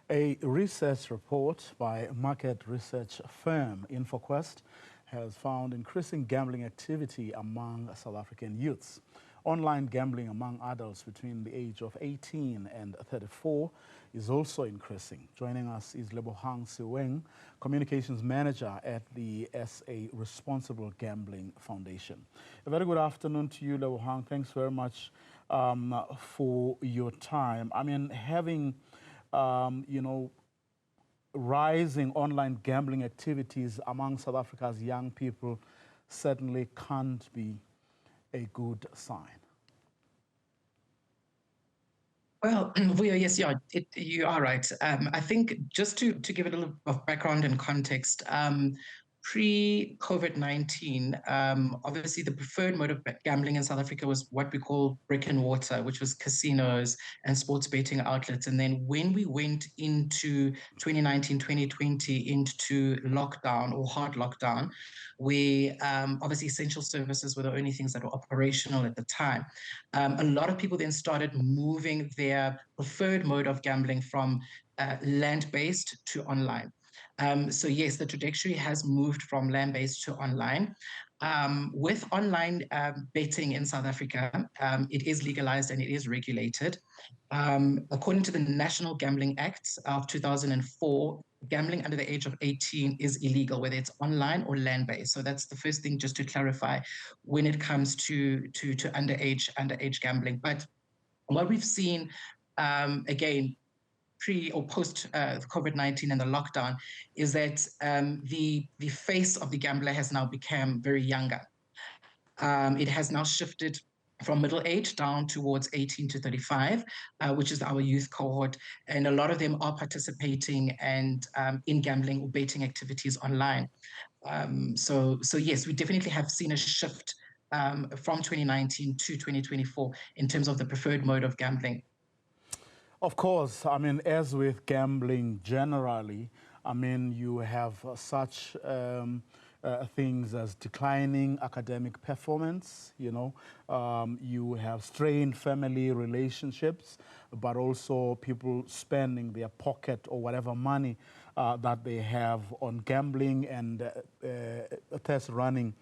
A research report by market research firm Infoquest has found increasing gambling activity among South African youths. Online gambling among adults between the age of 18 and 34 is also increasing. Joining us is Lebogang Seoheng, Communications Manager at the SA Responsible Gambling Foundation. A very good afternoon to you, Lebogang. Thanks very much for your time. I mean, having rising online gambling activities among South Africa's young people certainly can't be a good sign. Well, yes, you are right. I think just to give it a little of background and context, pre-COVID-19, obviously the preferred mode of gambling in South Africa was what we call brick and mortar, which was casinos and sports betting outlets. And then when we went into 2019, 2020, into lockdown or hard lockdown, where obviously essential services were the only things that were operational at the time, a lot of people then started moving their preferred mode of gambling from land-based to online. So yes, the trajectory has moved from land-based to online. With online betting in South Africa, it is legalized and it is regulated. According to the National Gambling Act of 2004, gambling under the age of 18 is illegal, whether it's online or land-based. So that's the first thing just to clarify when it comes to underage gambling. But what we've seen, again, pre or post COVID-19 and the lockdown, is that the face of the gambler has now become very younger. It has now shifted from middle age down towards 18 to 35, which is our youth cohort. And a lot of them are participating and in gambling or betting activities online. So yes, we definitely have seen a shift from 2019 to 2024 in terms of the preferred mode of gambling. Of course, I mean, as with gambling generally, I mean, you have such things as declining academic performance, you have strained family relationships, but also people spending their pocket or whatever money that they have on gambling and thus running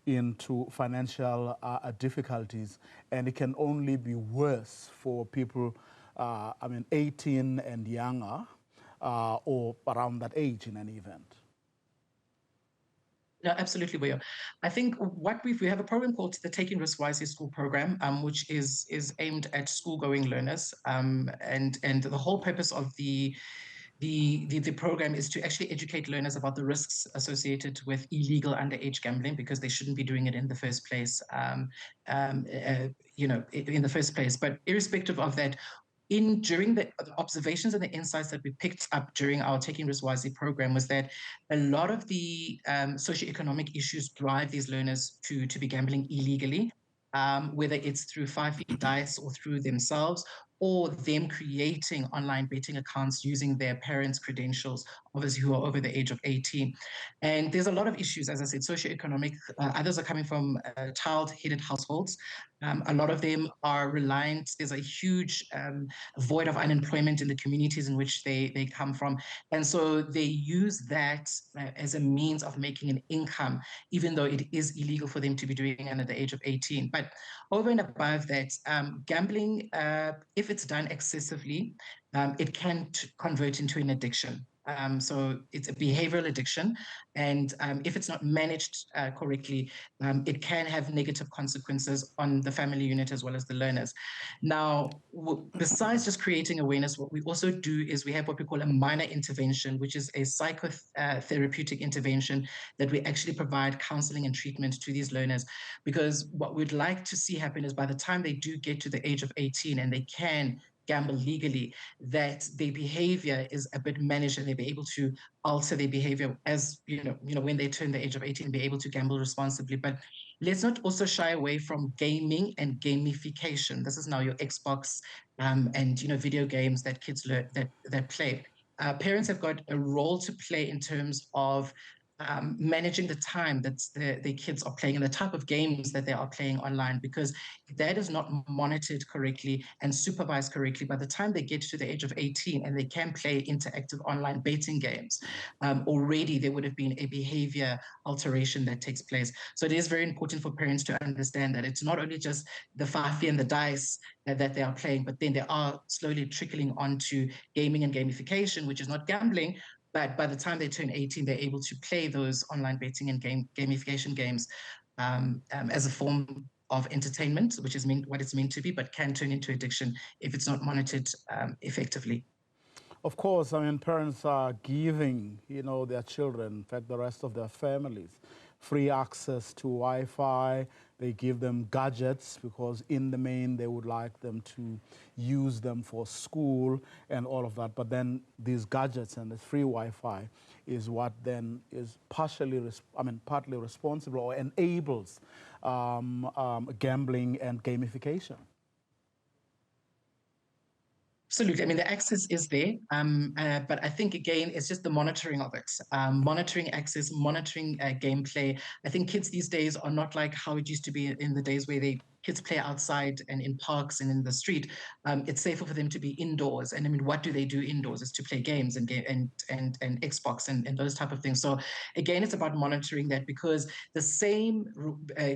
into financial difficulties. And it can only be worse for people 18 and younger, or around that age in any event. No, absolutely, Boyo. I think what we have a program called the Taking Risk Wisely School Program, which is aimed at school-going learners, and the whole purpose of the program is to actually educate learners about the risks associated with illegal underage gambling, because they shouldn't be doing it in the first place. In the first place. But irrespective of that, during the observations and the insights that we picked up during our Taking Risk Wisely program was that a lot of the socioeconomic issues drive these learners to be gambling illegally, whether it's through 5-feet dice or through themselves, or them creating online betting accounts using their parents' credentials, obviously who are over the age of 18. And there's a lot of issues, as I said, socioeconomic. Others are coming from child-headed households. A lot of them are reliant. There's a huge void of unemployment in the communities in which they come from. And so they use that as a means of making an income, even though it is illegal for them to be doing it under the age of 18. But over and above that, gambling, if it's done excessively, it can convert into an addiction. So it's a behavioral addiction. And if it's not managed correctly, it can have negative consequences on the family unit as well as the learners. Now, besides just creating awareness, what we also do is we have what we call a minor intervention, which is a psychotherapeutic intervention that we actually provide counseling and treatment to these learners. Because what we'd like to see happen is by the time they do get to the age of 18 and they can gamble legally, that their behavior is a bit managed and they'll be able to alter their behavior as, when they turn the age of 18, be able to gamble responsibly. But let's not also shy away from gaming and gamification. This is now your Xbox and, video games that kids learn, that play. Parents have got a role to play in terms of managing the time that the kids are playing and the type of games that they are playing online, because if that is not monitored correctly and supervised correctly, by the time they get to the age of 18 and they can play interactive online betting games, already there would have been a behavior alteration that takes place. So it is very important for parents to understand that it's not only just the fafi and the dice that they are playing, but then they are slowly trickling onto gaming and gamification, which is not gambling, but by the time they turn 18, they're able to play those online betting and gamification games as a form of entertainment, which is what it's meant to be, but can turn into addiction if it's not monitored effectively. Of course, I mean, parents are giving, their children, in fact, the rest of their families, free access to Wi-Fi. They give them gadgets because in the main they would like them to use them for school and all of that. But then these gadgets and the free Wi-Fi is what then is partly responsible or enables gambling and gamification. Absolutely. I mean, the access is there, but I think, again, it's just the monitoring of it. Monitoring access, monitoring gameplay. I think kids these days are not like how it used to be in the days where kids play outside and in parks and in the street. It's safer for them to be indoors. And I mean, what do they do indoors? Is to play games and Xbox and those type of things. So again, it's about monitoring that, because the same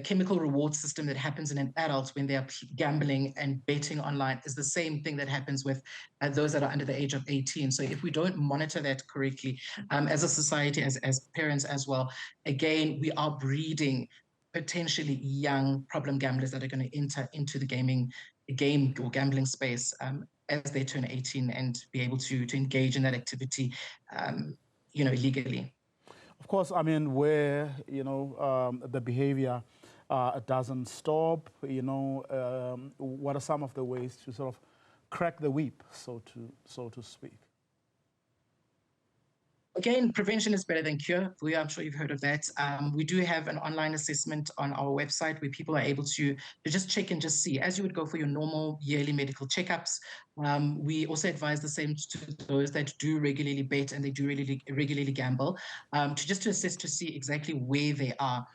chemical reward system that happens in an adult when they are gambling and betting online is the same thing that happens with those that are under the age of 18. So if we don't monitor that correctly, as a society, as parents as well, again, we are breeding potentially young problem gamblers that are going to enter into the game or gambling space as they turn 18 and be able to engage in that activity, legally. Of course, I mean, where, the behavior doesn't stop, what are some of the ways to sort of crack the whip, so to speak? Again, prevention is better than cure. I'm sure you've heard of that. We do have an online assessment on our website where people are able to just check and just see, as you would go for your normal yearly medical checkups. We also advise the same to those that do regularly bet and they do regularly gamble, to assess to see exactly where they are.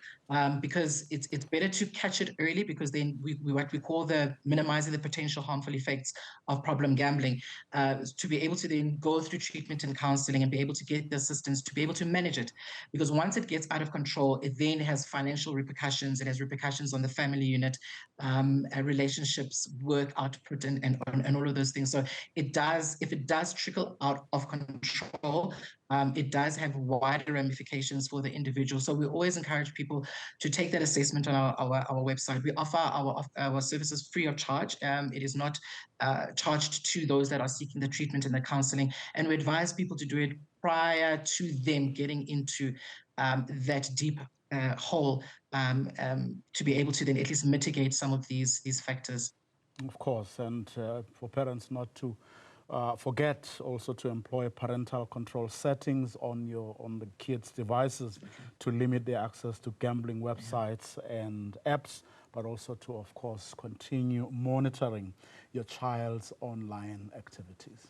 Because it's better to catch it early, because then we what we call minimizing the potential harmful effects of problem gambling, to be able to then go through treatment and counseling and be able to get the assistance to be able to manage it. Because once it gets out of control, it then has financial repercussions. It has repercussions on the family unit, relationships, work output, and all of those things. So if it does trickle out of control, it does have wider ramifications for the individual. So we always encourage people to take that assessment on our website. We offer our services free of charge. It is not charged to those that are seeking the treatment and the counseling. And we advise people to do it prior to them getting into that deep hole, to be able to then at least mitigate some of these factors. Of course, and for parents not to forget also to employ parental control settings on the kids' devices to limit their access to gambling websites and apps, but also to, of course, continue monitoring your child's online activities.